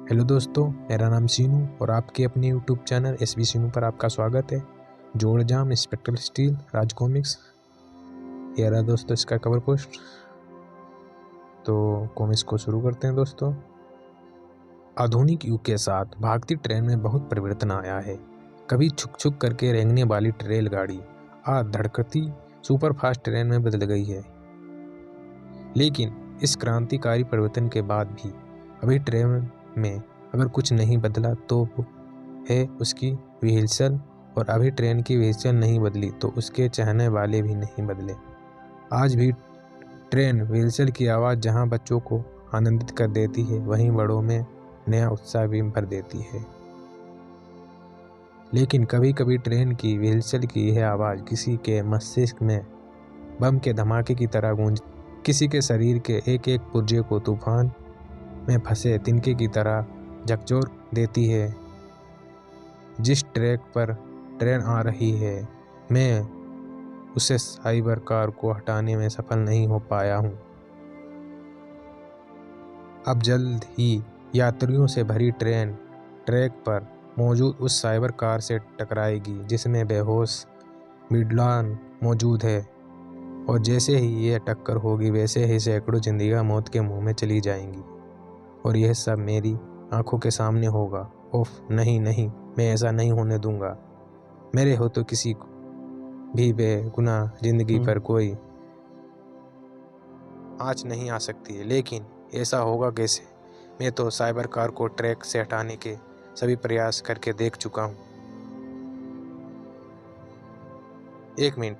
Hello दोस्तों, मेरा नाम सीनू और आपके अपने यूट्यूब चैनल एस बी सीनू पर आपका स्वागत है। जोड़जाम स्पेक्ट्रल स्टील राज कॉमिक्स, ये रहा दोस्तों इसका कवर पोस्ट। तो कॉमिक्स को शुरू करते हैं दोस्तों। आधुनिक युग के साथ भागती ट्रेन में बहुत परिवर्तन आया है। कभी छुक छुक करके रेंगने वाली रेलगाड़ी आज धड़कती सुपरफास्ट ट्रेन में बदल गई है। लेकिन इस क्रांतिकारी परिवर्तन के बाद भी अभी ट्रेन में अगर कुछ नहीं बदला तो है उसकी व्हील्सल, और अभी ट्रेन की व्हील्सल नहीं बदली तो उसके चाहने वाले भी नहीं बदले। आज भी ट्रेन व्हील्सल की आवाज़ जहां बच्चों को आनंदित कर देती है, वहीं बड़ों में नया उत्साह भी भर देती है। लेकिन कभी कभी ट्रेन की व्हील्सल की यह आवाज़ किसी के मस्तिष्क में बम के धमाके की तरह गूंज, किसी के शरीर के एक एक पुर्जे को तूफान में फंसे तिनके की तरह झकझोर देती है। जिस ट्रैक पर ट्रेन आ रही है, मैं उसे साइबर कार को हटाने में सफल नहीं हो पाया हूँ। अब जल्द ही यात्रियों से भरी ट्रेन ट्रैक पर मौजूद उस साइबर कार से टकराएगी जिसमें बेहोश विद्वान मौजूद है, और जैसे ही यह टक्कर होगी वैसे ही सैकड़ों जिंदगियां मौत के मुंह में चली जाएंगी, और यह सब मेरी आंखों के सामने होगा। ओफ नहीं नहीं, मैं ऐसा नहीं होने दूंगा। मेरे हो तो किसी भी बेगुनाह जिंदगी पर कोई आँच नहीं आ सकती है, लेकिन ऐसा होगा कैसे? मैं तो साइबर कार को ट्रैक से हटाने के सभी प्रयास करके देख चुका हूँ। एक मिनट,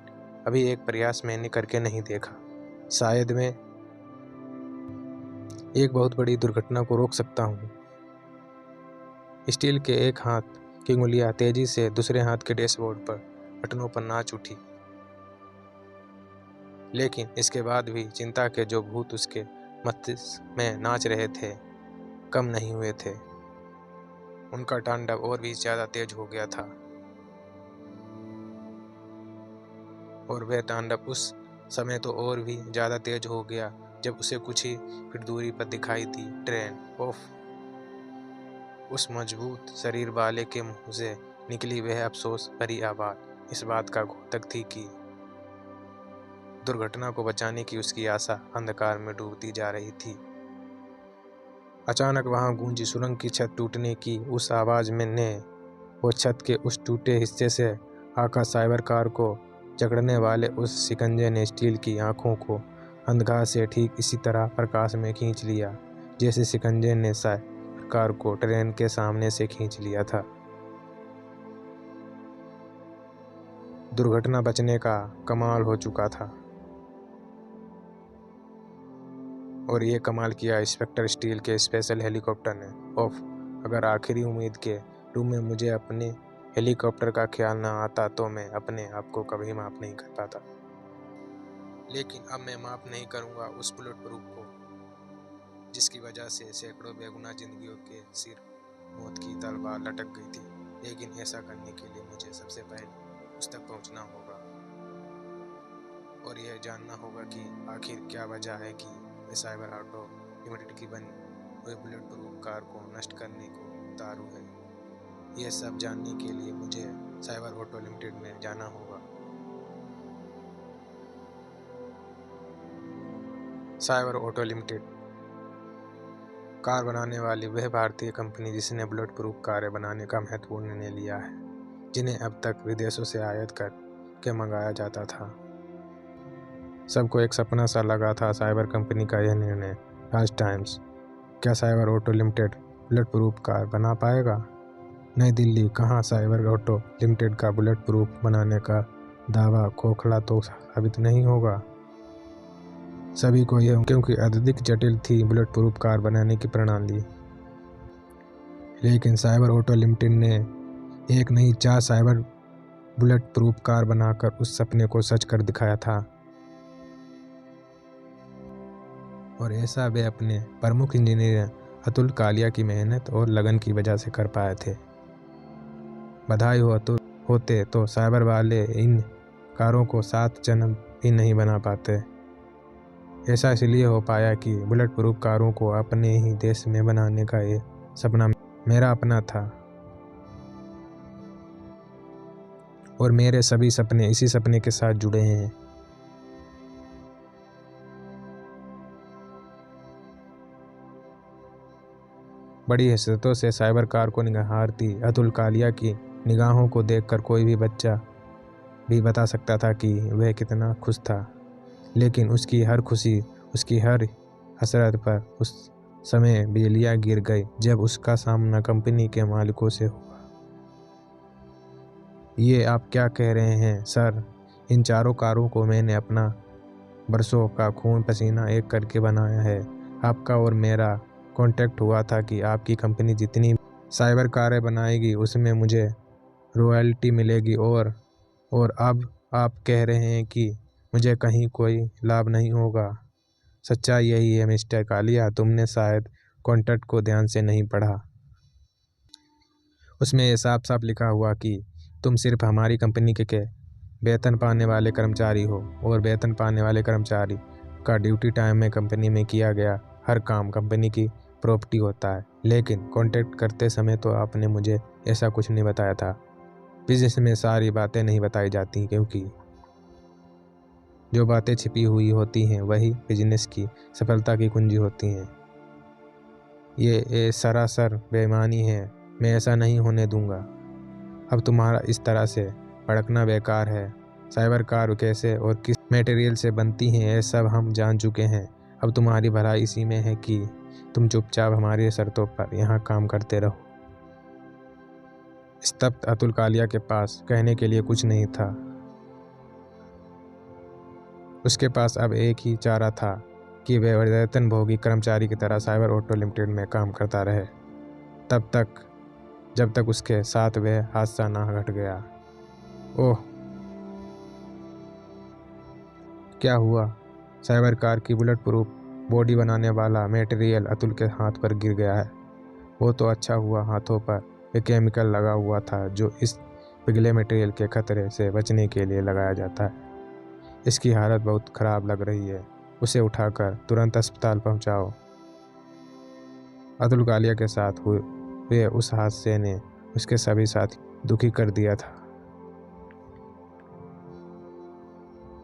अभी एक प्रयास मैंने करके नहीं देखा। शायद मैं एक बहुत बड़ी दुर्घटना को रोक सकता हूँ। स्टील के एक हाथ की उंगलियां तेजी से दूसरे हाथ के डैशबोर्ड पर बटनों पर नाच उठी, लेकिन इसके बाद भी चिंता के जो भूत उसके मस्तिष्क में नाच रहे थे कम नहीं हुए थे। उनका तांडव और भी ज्यादा तेज हो गया था, और वह तांडव उस समय तो और भी ज्यादा तेज हो गया जब उसे कुछ ही फीट दूरी पर दिखाई दी ट्रेन। ओफ! उस मजबूत शरीर वाले के मुंह से निकली वह अफसोस भरी आवाज इस बात का घोतक थी कि दुर्घटना को बचाने की उसकी आशा अंधकार में डूबती जा रही थी। अचानक वहां गूंजी सुरंग की छत टूटने की उस आवाज में ने वो छत के उस टूटे हिस्से से आकर साइबर कार को जकड़ने वाले उस शिकंजे ने स्टील की आंखों को अंधकार से ठीक इसी तरह प्रकाश में खींच लिया जैसे शिकंजे ने साइबर कार को ट्रेन के सामने से खींच लिया था। दुर्घटना बचने का कमाल हो चुका था, और ये कमाल किया स्पेक्टर स्टील के स्पेशल हेलीकॉप्टर ने। ओफ! अगर आखिरी उम्मीद के रूप में मुझे अपने हेलीकॉप्टर का ख्याल ना आता तो मैं अपने आप को कभी माफ नहीं कर पाता। लेकिन अब मैं माफ नहीं करूंगा उस बुलेट प्रूफ को जिसकी वजह से सैकड़ों बेगुनाह जिंदगियों के सिर मौत की तलवार लटक गई थी। लेकिन ऐसा करने के लिए मुझे सबसे पहले उस तक पहुंचना होगा और यह जानना होगा कि आखिर क्या वजह है कि मैं साइबर ऑटो लिमिटेड की बनी हुई बुलेट प्रूफ कार को नष्ट करने को उतारू है। यह सब जानने के लिए मुझे साइबर ऑटो लिमिटेड में जाना होगा। साइबर ऑटो लिमिटेड कार बनाने वाली वह भारतीय कंपनी जिसने बुलेट प्रूफ कारें बनाने का महत्वपूर्ण निर्णय लिया है, जिन्हें अब तक विदेशों से आयात कर के मंगाया जाता था। सबको एक सपना सा लगा था साइबर कंपनी का यह निर्णय। आज टाइम्स, क्या cyber auto limited bullet proof car बना पाएगा? नई दिल्ली, कहाँ साइबर ऑटो लिमिटेड का बुलेट प्रूफ बनाने का दावा खोखला तो साबित नहीं होगा। सभी को यह क्योंकि अत्यधिक जटिल थी बुलेट प्रूफ कार बनाने की प्रणाली। लेकिन साइबर ऑटो लिमिटेड ने एक नहीं 4 साइबर बुलेट प्रूफ कार बनाकर उस सपने को सच कर दिखाया था, और ऐसा वे अपने प्रमुख इंजीनियर अतुल कालिया की मेहनत और लगन की वजह से कर पाए थे। बधाई हो अतुल। होते तो साइबर वाले इन कारों को 7 जन्म भी नहीं बना पाते। ऐसा इसलिए हो पाया कि बुलेट प्रूफ कारों को अपने ही देश में बनाने का ये सपना मेरा अपना था और मेरे सभी सपने इसी सपने के साथ जुड़े हैं। बड़ी हैसियतों से साइबर कार को निहारती अतुल कालिया की निगाहों को देखकर कोई भी बच्चा भी बता सकता था कि वह कितना खुश था। लेकिन उसकी हर खुशी, उसकी हर हसरत पर उस समय बिजलियां गिर गई जब उसका सामना कंपनी के मालिकों से हुआ। ये आप क्या कह रहे हैं सर? इन चारों कारों को मैंने अपना बरसों का खून पसीना एक करके बनाया है। आपका और मेरा कॉन्ट्रैक्ट हुआ था कि आपकी कंपनी जितनी साइबर कारें बनाएगी उसमें मुझे रॉयल्टी मिलेगी और अब आप कह रहे हैं कि मुझे कहीं कोई लाभ नहीं होगा। सच्चाई यही है मिस्टर कालिया, तुमने शायद कॉन्ट्रैक्ट को ध्यान से नहीं पढ़ा। उसमें ये साफ साफ लिखा हुआ कि तुम सिर्फ हमारी कंपनी के वेतन पाने वाले कर्मचारी हो और वेतन पाने वाले कर्मचारी का ड्यूटी टाइम में कंपनी में किया गया हर काम कंपनी की प्रॉपर्टी होता है। लेकिन कॉन्ट्रैक्ट करते समय तो आपने मुझे ऐसा कुछ नहीं बताया था। बिजनेस में सारी बातें नहीं बताई जाती क्योंकि जो बातें छिपी हुई होती हैं वही बिजनेस की सफलता की कुंजी होती हैं। ये सरासर बेईमानी है, मैं ऐसा नहीं होने दूंगा। अब तुम्हारा इस तरह से भड़कना बेकार है। साइबर कार कैसे और किस मटेरियल से बनती हैं ये सब हम जान चुके हैं। अब तुम्हारी भलाई इसी में है कि तुम चुपचाप हमारी शर्तों पर यहाँ काम करते रहो। स्तब्ध अतुल कालिया के पास कहने के लिए कुछ नहीं था। उसके पास अब एक ही चारा था कि वह वेतनभोगी कर्मचारी की तरह साइबर ऑटो लिमिटेड में काम करता रहे तब तक जब तक उसके साथ वह हादसा ना घट गया। ओह, क्या हुआ? साइबर कार की बुलेट प्रूफ बॉडी बनाने वाला मटेरियल अतुल के हाथ पर गिर गया है। वो तो अच्छा हुआ हाथों पर एक केमिकल लगा हुआ था जो इस पिघले मटेरियल के खतरे से बचने के लिए लगाया जाता है। इसकी हालत बहुत खराब लग रही है, उसे उठाकर तुरंत अस्पताल पहुंचाओ। अतुल कालिया के साथ हुए उस हादसे ने उसके सभी साथी दुखी कर दिया था,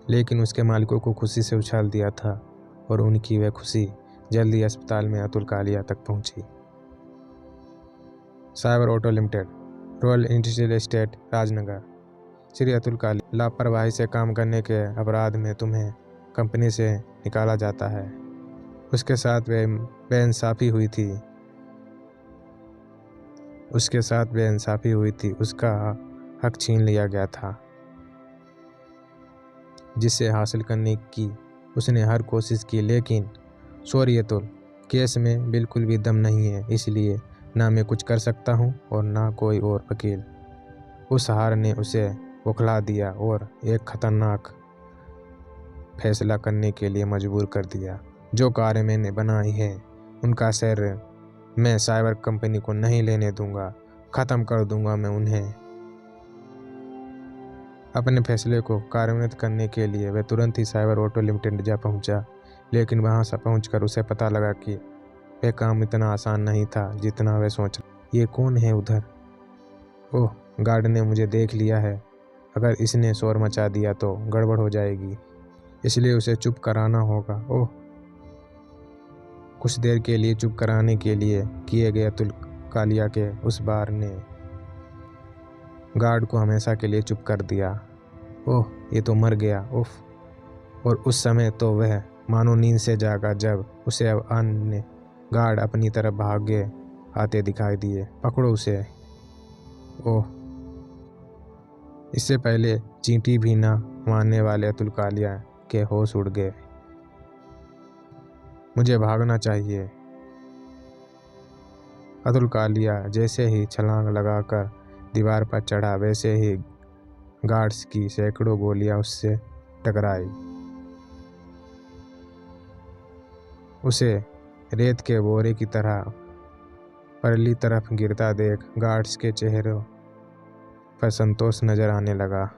लेकिन उसके मालिकों को खुशी से उछाल दिया था और उनकी वह खुशी जल्दी अस्पताल में अतुल कालिया तक पहुंची। Cyber auto limited, royal industrial estate, Rajnagar. Shri Atul Kalia, लापरवाही से काम करने के अपराध में तुम्हें कंपनी से निकाला जाता है। उसके साथ बेइंसाफी हुई थी। उसका हक छीन लिया गया था जिसे हासिल करने की उसने हर कोशिश की। लेकिन सॉरी अतुल, केस में बिल्कुल भी दम नहीं है, इसलिए ना मैं कुछ कर सकता हूँ और ना कोई और वकील। उस हार ने उसे बौखला दिया और एक खतरनाक फैसला करने के लिए मजबूर कर दिया। जो कारें मैंने बनाई है उनका श्रेय मैं साइबर कंपनी को नहीं लेने दूंगा। ख़त्म कर दूंगा मैं उन्हें। अपने फैसले को कार्यान्वित करने के लिए वह तुरंत ही साइबर ऑटो लिमिटेड जा पहुंचा। लेकिन वहां से पहुंचकर उसे पता लगा कि वह काम इतना आसान नहीं था जितना वह सोच। ये कौन है उधर? ओह, गार्ड ने मुझे देख लिया है। अगर इसने शोर मचा दिया तो गड़बड़ हो जाएगी, इसलिए उसे चुप कराना होगा। ओह, कुछ देर के लिए चुप कराने के लिए किए गए अतुल कालिया के उस बार ने गार्ड को हमेशा के लिए चुप कर दिया। ओह, ये तो मर गया। उफ। और उस समय तो वह मानो नींद से जागा जब उसे अब अन्य गार्ड अपनी तरफ भागे आते दिखाई दिए। पकड़ो उसे। ओह। इससे पहले चींटी भी ना मारने वाले अतुल कालिया के होश उड़ गए। मुझे भागना चाहिए। अतुल कालिया जैसे ही छलांग लगाकर दीवार पर चढ़ा वैसे ही गार्ड्स की सैकड़ों गोलियां उससे टकराई। उसे रेत के बोरे की तरह परली तरफ गिरता देख गार्ड्स के चेहरों पर संतोष नजर आने लगा।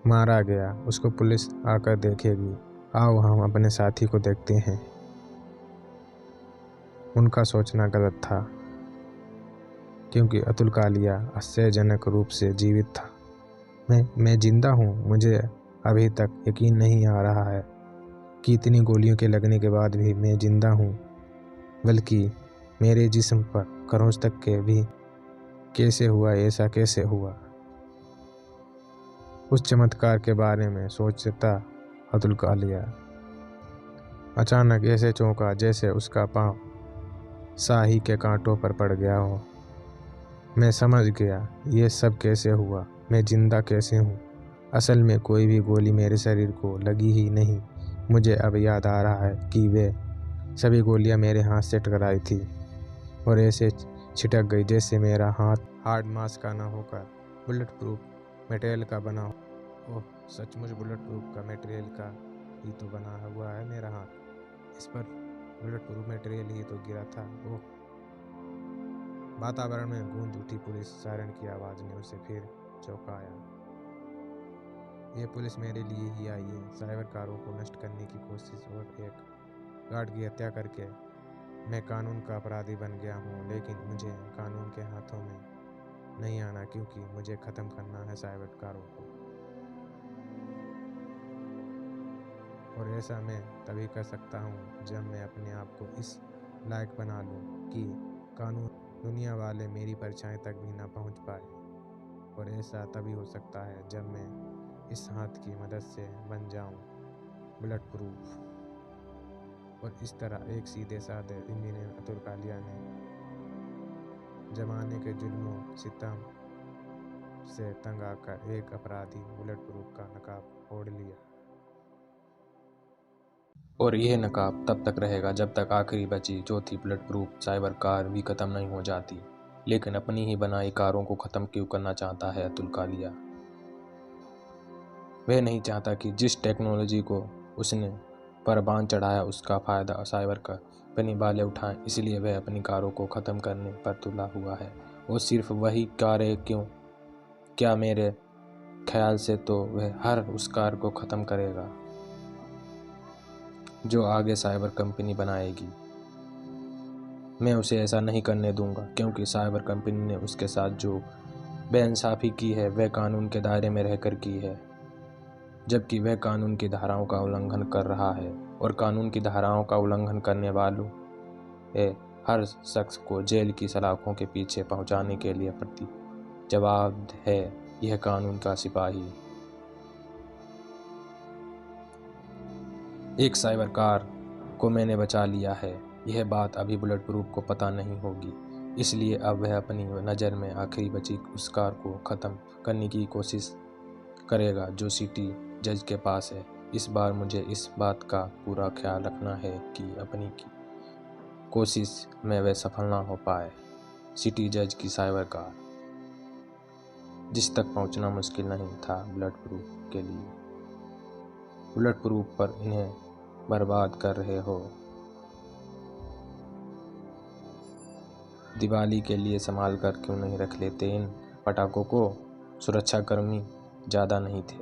मारा गया, उसको पुलिस आकर देखेगी। आओ हम अपने साथी को देखते हैं। उनका सोचना गलत था, क्योंकि अतुल कालिया आश्चर्यजनक रूप से जीवित था। मैं जिंदा हूँ। मुझे अभी तक यकीन नहीं आ रहा है कि इतनी गोलियों के लगने के बाद भी मैं जिंदा हूँ, बल्कि मेरे जिस्म पर खरोंच तक के भी कैसे हुआ, ऐसा कैसे हुआ। उस चमत्कार के बारे में सोचता अतुल कालिया अचानक ऐसे चौंका जैसे उसका पाँव शाही के कांटों पर पड़ गया हो। मैं समझ गया, ये सब कैसे हुआ, मैं जिंदा कैसे हूँ। असल में कोई भी गोली मेरे शरीर को लगी ही नहीं। मुझे अब याद आ रहा है कि वे सभी गोलियां मेरे हाथ से टकराई थी और ऐसे छिटक गई जैसे मेरा हाथ हार्ड मास का ना होकर बुलेट प्रूफ मटेरियल का बना हो। ओह, सचमुच बुलेट प्रूफ का मटेरियल का ही तो बना हुआ है मेरा हाथ। इस पर बुलेट प्रूफ मटेरियल ही तो गिरा था। ओह। वातावरण में गूंज उठी पुलिस सायरन की आवाज़ ने उसे फिर चौंकाया। ये पुलिस मेरे लिए ही आई है, साइबर कारों को नष्ट करने की कोशिश और एक गार्ड की हत्या करके मैं कानून का अपराधी बन गया हूँ। लेकिन मुझे कानून के हाथों में नहीं आना, क्योंकि मुझे ख़त्म करना है साइबर कारों को। और ऐसा मैं तभी कर सकता हूँ जब मैं अपने आप को इस लायक बना लूँ कि कानून दुनिया वाले मेरी परछाई तक भी ना पहुँच पाए। और ऐसा तभी हो सकता है जब मैं इस हाथ की मदद से बन जाऊँ बुलेट प्रूफ। और इस तरह एक सीधे साधे इंजीनियर अतुल कालिया ने जमाने के जुल्मों सितम से तंग आकर एक अपराधी बुलेट प्रूफ का नकाब ओढ़ लिया। और यह नकाब तब तक रहेगा जब तक आखिरी बची चौथी बुलेट प्रूफ साइबर कार भी खत्म नहीं हो जाती। लेकिन अपनी ही बनाई कारों को खत्म क्यों करना चाहता है अतुल कालिया? वह नहीं चाहता कि जिस टेक्नोलॉजी को उसने परवान चढ़ाया उसका फायदा साइबर कंपनी वाले उठाएं। इसलिए वह अपनी कारों को खत्म करने पर तुला हुआ है। और सिर्फ वही कारें क्यों, क्या मेरे ख्याल से तो वह हर उस कार को खत्म करेगा जो आगे साइबर कंपनी बनाएगी। मैं उसे ऐसा नहीं करने दूंगा, क्योंकि साइबर कंपनी ने उसके साथ जो बेइंसाफी की है वह कानून के दायरे में रहकर की है, जबकि वह कानून की धाराओं का उल्लंघन कर रहा है। और कानून की धाराओं का उल्लंघन करने वालों हर शख्स को जेल की सलाखों के पीछे पहुंचाने के लिए प्रति जवाब है यह कानून का सिपाही। एक साइबर कार को मैंने बचा लिया है, यह बात अभी बुलेट प्रूफ को पता नहीं होगी। इसलिए अब वह अपनी नज़र में आखिरी बची उस कार को ख़त्म करने की कोशिश करेगा जो सिटी जज के पास है। इस बार मुझे इस बात का पूरा ख्याल रखना है कि अपनी की कोशिश में वह सफल ना हो पाए। सिटी जज की साइबर कार जिस तक पहुंचना मुश्किल नहीं था बुलेट प्रूफ के लिए। बुलेट प्रूफ पर इन्हें बर्बाद कर रहे हो। दिवाली के लिए संभाल कर क्यों नहीं रख लेते इन पटाखों को? सुरक्षाकर्मी ज़्यादा नहीं थे,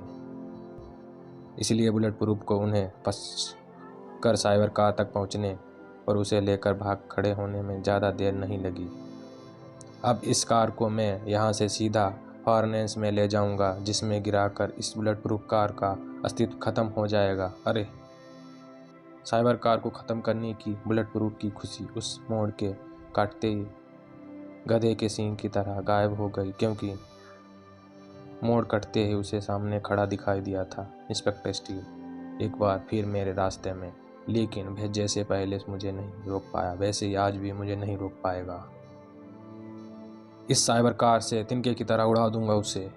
इसलिए बुलेट प्रूफ को उन्हें पस कर साइबर कार तक पहुंचने और उसे लेकर भाग खड़े होने में ज़्यादा देर नहीं लगी। अब इस कार को मैं यहाँ से सीधा फॉरनेस में ले जाऊँगा, जिसमें गिराकर इस बुलेट प्रूफ कार का अस्तित्व खत्म हो जाएगा। अरे, साइबर कार को ख़त्म करने की बुलेट प्रूफ की खुशी उस मोड़ के काटते ही गधे के सींग की तरह गायब हो गई, क्योंकि मोड़ कटते ही उसे सामने खड़ा दिखाई दिया था इंस्पेक्टर स्टील एक बार फिर मेरे रास्ते में। लेकिन वह जैसे पहले मुझे नहीं रोक पाया, वैसे ही आज भी मुझे नहीं रोक पाएगा। इस साइबर कार से तिनके की तरह उड़ा दूंगा उसे।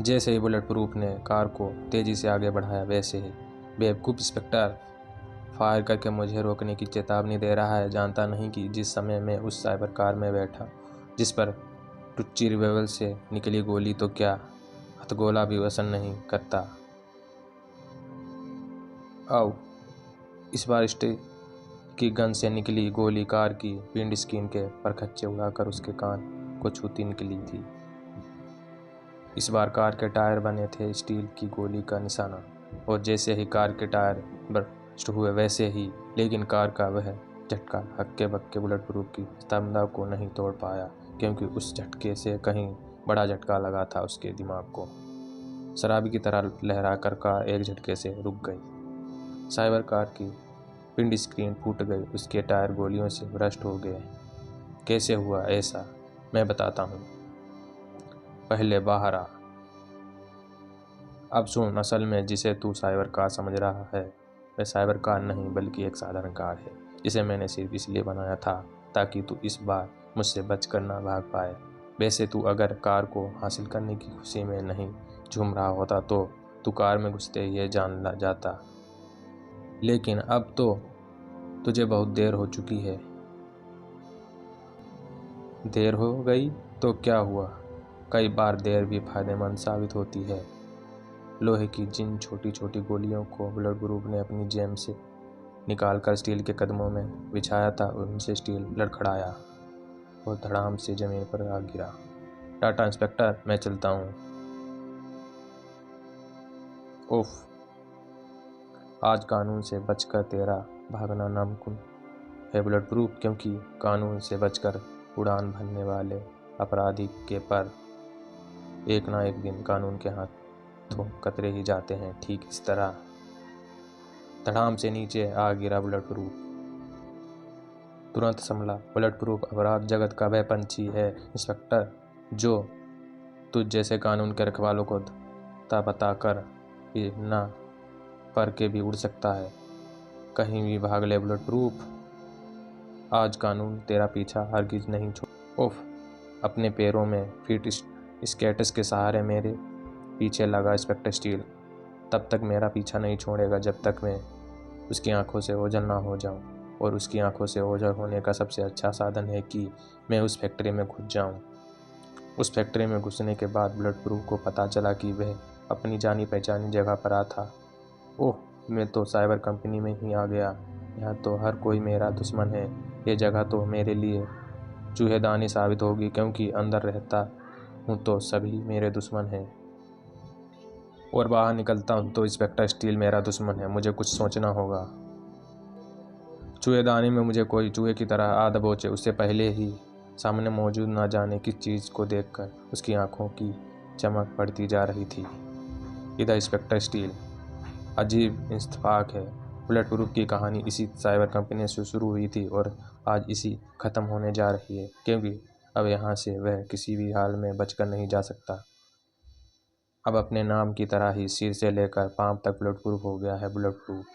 जैसे ही बुलेट प्रूफ ने कार को तेजी से आगे बढ़ाया, वैसे ही बेवकूफ़ इंस्पेक्टर फायर करके मुझे रोकने की चेतावनी दे रहा है। जानता नहीं कि जिस समय मैं उस साइबर कार में बैठा जिस पर टुच्ची रिवॉल्वर से निकली गोली तो क्या हथगोला भी वसन नहीं करता। आओ, इस बार स्टे की गन से निकली गोली कार की विंड स्क्रीन के परखच्चे उड़ाकर उसके कान को छूती निकली थी। इस बार कार के टायर बने थे स्टील की गोली का निशाना, और जैसे ही कार के टायर पर हुए वैसे ही, लेकिन कार का वह झटका हक्के बक्के बुलेट प्रूफ की स्तंभता को नहीं तोड़ पाया, क्योंकि उस झटके से कहीं बड़ा झटका लगा था उसके दिमाग को। शराबी की तरह लहराकर कार एक झटके से रुक गई। साइबर कार की विंड स्क्रीन फूट गई, उसके टायर गोलियों से भ्रष्ट हो गए। कैसे हुआ ऐसा, मैं बताता हूँ, पहले बाहर आ। अब सुन, असल में जिसे तू साइबर कार समझ रहा है वह साइबर कार नहीं बल्कि एक साधारण कार है, जिसे मैंने सिर्फ इसलिए बनाया था ताकि तू इस बार मुझसे बचकर ना भाग पाए। वैसे तू अगर कार को हासिल करने की खुशी में नहीं झूम रहा होता तो तू कार में घुसते ही ये जान जाता, लेकिन अब तो तुझे बहुत देर हो चुकी है। देर हो गई तो क्या हुआ, कई बार देर भी फायदेमंद साबित होती है। लोहे की जिन छोटी छोटी गोलियों को बुलेट प्रूफ ने अपनी जेब से निकालकर स्टील के कदमों में बिछाया था, उनसे स्टील लड़खड़ाया और धड़ाम से जमीन पर आ गिरा। टाटा इंस्पेक्टर, मैं चलता हूँ। उफ, आज कानून से बचकर तेरा भागना नामुमकिन है बुलेट प्रूफ, क्योंकि कानून से बचकर उड़ान भरने वाले अपराधी के पर एक ना एक दिन कानून के हाथों कतरे ही जाते हैं। ठीक इस तरह धड़ाम से नीचे आ गिरा बुलेट प्रूफ। तुरंत संभला। बुलेट प्रूफ अपराध जगत का वह पंछी है इंस्पेक्टर, जो तुझ जैसे कानून के रखवालों को बता कर भी ना पर के भी उड़ सकता है। कहीं भी भाग ले बुलेट प्रूफ, आज कानून तेरा पीछा हरगिज नहीं छोड़। उफ, अपने पैरों में फीट स्केट्स के सहारे मेरे पीछे लगा इंस्पेक्टर स्टील तब तक मेरा पीछा नहीं छोड़ेगा जब तक मैं उसकी आंखों से ओझल ना हो जाऊं। और उसकी आंखों से ओझल होने का सबसे अच्छा साधन है कि मैं उस फैक्ट्री में घुस जाऊं। उस फैक्ट्री में घुसने के बाद बुलेट प्रूफ को पता चला कि वह अपनी जानी पहचानी जगह पर आ था। ओह, मैं तो साइबर कंपनी में ही आ गया। यहाँ तो हर कोई मेरा दुश्मन है। ये जगह तो मेरे लिए चूहेदानी साबित होगी, क्योंकि अंदर रहता हूँ तो सभी मेरे दुश्मन हैं और बाहर निकलता हूँ तो इंस्पेक्टर स्टील मेरा दुश्मन है। मुझे कुछ सोचना होगा। चूहेदानी में मुझे कोई चूहे की तरह आ दबोचे, उससे पहले ही सामने मौजूद ना जाने किस चीज़ को देखकर उसकी आंखों की चमक बढ़ती जा रही थी। इधर इंस्पेक्टर स्टील। अजीब इत्तेफाक है, बुलेट प्रूफ की कहानी इसी साइबर कंपनी से शुरू हुई थी और आज इसी ख़त्म होने जा रही है, क्योंकि अब यहाँ से वह किसी भी हाल में बचकर नहीं जा सकता। अब अपने नाम की तरह ही सिर से लेकर पांव तक बुलेट प्रूफ हो गया है बुलेट प्रूफ।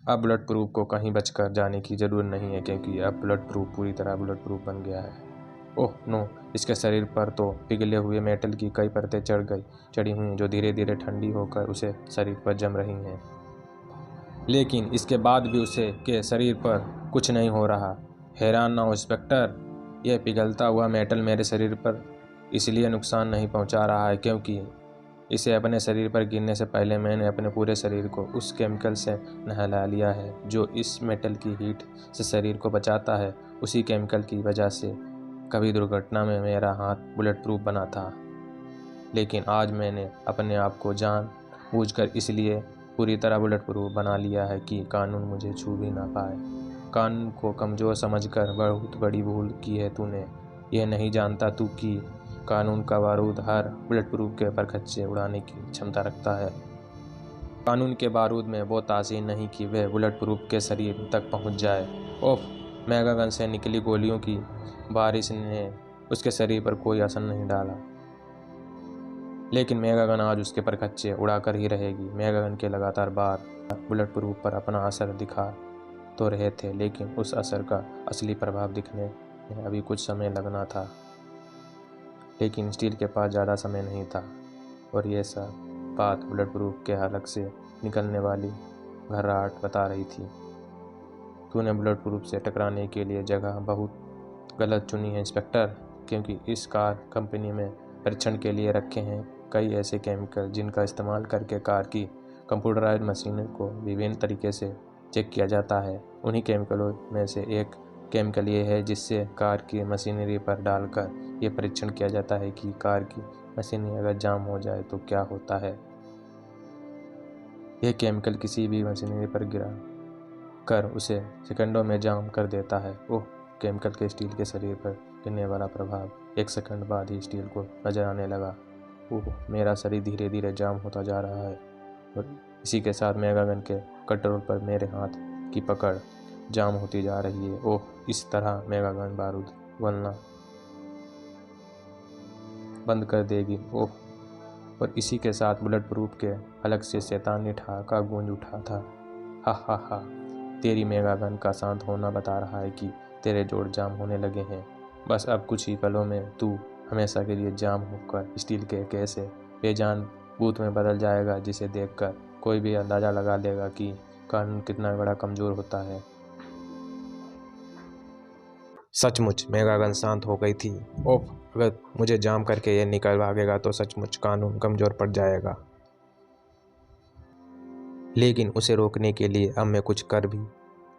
अब बुलेट प्रूफ को कहीं बचकर जाने की ज़रूरत नहीं है, क्योंकि अब बुलेट प्रूफ पूरी तरह बुलेट प्रूफ बन गया है। ओह नो, इसके शरीर पर तो पिघले हुए मेटल की कई परतें चढ़ी हुई हैं, जो धीरे धीरे ठंडी होकर उसे शरीर पर जम रही हैं। लेकिन इसके बाद भी उसे के शरीर पर कुछ नहीं हो रहा। हैरान ना हो इंस्पेक्टर, यह पिघलता हुआ मेटल मेरे शरीर पर इसलिए नुकसान नहीं पहुंचा रहा है क्योंकि इसे अपने शरीर पर गिरने से पहले मैंने अपने पूरे शरीर को उस केमिकल से नहला लिया है जो इस मेटल की हीट से शरीर को बचाता है। उसी केमिकल की वजह से कभी दुर्घटना में मेरा हाथ बुलेट प्रूफ बना था, लेकिन आज मैंने अपने आप को जानबूझकर इसलिए पूरी तरह बुलेट प्रूफ बना लिया है कि कानून मुझे छू भी ना पाए। कानून को कमज़ोर समझकर बहुत बड़ी भूल की है तूने। यह नहीं जानता तू कि कानून का बारूद हर बुलेट प्रूफ के परखच्चे उड़ाने की क्षमता रखता है। कानून के बारूद में वो तासीर नहीं कि वह बुलेट प्रूफ के शरीर तक पहुंच जाए। ओफ, मेगागन से निकली गोलियों की बारिश ने उसके शरीर पर कोई असर नहीं डाला, लेकिन मेगागन आज उसके परखच्चे उड़ाकर ही रहेगी। मेगागन के लगातार बार बुलेट प्रूफ पर अपना असर दिखा तो रहे थे, लेकिन उस असर का असली प्रभाव दिखने में अभी कुछ समय लगना था। लेकिन स्टील के पास ज़्यादा समय नहीं था और यह सब बात बुलेट प्रूफ के हलक से निकलने वाली घर्राहट बता रही थी। तूने बुलेट प्रूफ से टकराने के लिए जगह बहुत गलत चुनी है इंस्पेक्टर, क्योंकि इस कार कंपनी में परीक्षण के लिए रखे हैं कई ऐसे केमिकल जिनका इस्तेमाल करके कार की कंप्यूटराइज्ड मशीनों को विभिन्न तरीके से चेक किया जाता है। उन्हीं केमिकलों में से एक केमिकल ये है जिससे कार की मशीनरी पर डालकर ये परीक्षण किया जाता है कि कार की मशीनरी अगर जाम हो जाए तो क्या होता है। यह केमिकल किसी भी मशीनरी पर गिरा कर उसे सेकंडों में जाम कर देता है। ओह, केमिकल के स्टील के शरीर पर गिरने वाला प्रभाव 1 सेकंड बाद ही स्टील को नजर आने लगा। ओह, मेरा शरीर धीरे धीरे जाम होता जा रहा है और इसी के साथ मेगागन के कंट्रोल पर मेरे हाथ की पकड़ जाम होती जा रही है। ओह, इस तरह मेगागन बारूद उगलना बंद कर देगी। ओह, और इसी के साथ बुलेट प्रूफ के अलग से शैतानी ठहाका गूंज उठा था। हा हा हा, तेरी मेगागन का शांत होना बता रहा है कि तेरे जोड़ जाम होने लगे हैं। बस अब कुछ ही पलों में तू हमेशा के लिए जाम होकर स्टील के एक ऐसे बेजान भूत में बदल जाएगा जिसे देखकर कोई भी अंदाजा लगा लेगा कि कानून कितना बड़ा कमज़ोर होता है। सचमुच मेगागन शांत हो गई थी। ओह, अगर मुझे जाम करके ये निकल भागेगा तो सचमुच कानून कमज़ोर पड़ जाएगा। लेकिन उसे रोकने के लिए अब मैं कुछ कर भी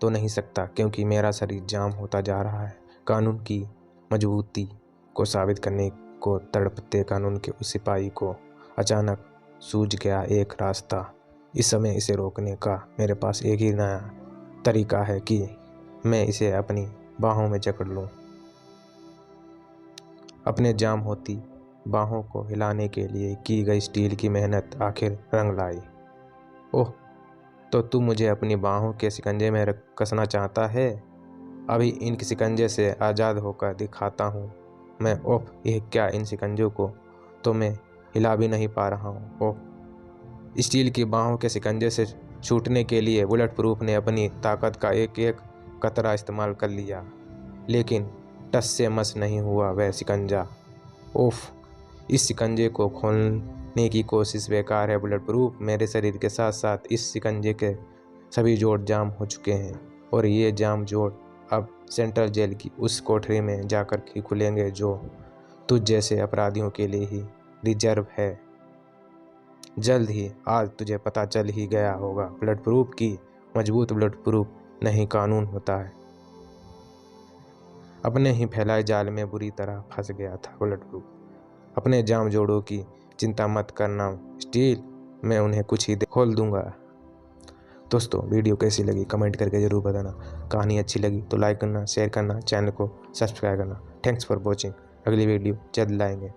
तो नहीं सकता, क्योंकि मेरा शरीर जाम होता जा रहा है। कानून की मजबूती को साबित करने को तड़पते कानून के उस सिपाही को अचानक सूझ गया एक रास्ता। इस समय इसे रोकने का मेरे पास एक ही नया तरीका है कि मैं इसे अपनी बाहों में जकड़ लूं। अपने जाम होती बाहों को हिलाने के लिए की गई स्टील की मेहनत आखिर रंग लाई। ओह, तो तू मुझे अपनी बाहों के शिकंजे में कसना चाहता है? अभी इन शिकंजे से आज़ाद होकर दिखाता हूँ मैं। ओह, यह क्या, इन शिकंजों को तो मैं हिला भी नहीं पा रहा हूँ। ओह, स्टील की बाहों के शिकंजे से छूटने के लिए बुलेट प्रूफ ने अपनी ताकत का एक एक कतरा इस्तेमाल कर लिया, लेकिन टस से मस नहीं हुआ वह शिकंजा। ओफ, इस शिकंजे को खोलने की कोशिश बेकार है बुलेट प्रूफ। मेरे शरीर के साथ साथ इस शिकंजे के सभी जोड़ जाम हो चुके हैं और ये जाम जोड़ अब सेंट्रल जेल की उस कोठरी में जाकर ही खुलेंगे जो तुझ जैसे अपराधियों के लिए ही रिजर्व है। जल्द ही आज तुझे पता चल ही गया होगा बुलेट प्रूफ की मजबूत बुलेट प्रूफ नहीं कानून होता है। अपने ही फैलाए जाल में बुरी तरह फंस गया था बुलेट प्रूफ। अपने जाम जोड़ों की चिंता मत करना स्टील, मैं उन्हें कुछ ही खोल दूंगा। दोस्तों, वीडियो कैसी लगी कमेंट करके ज़रूर बताना। कहानी अच्छी लगी तो लाइक करना, शेयर करना, चैनल को सब्सक्राइब करना। Thanks for watching. अगली वीडियो जल्द लाएंगे।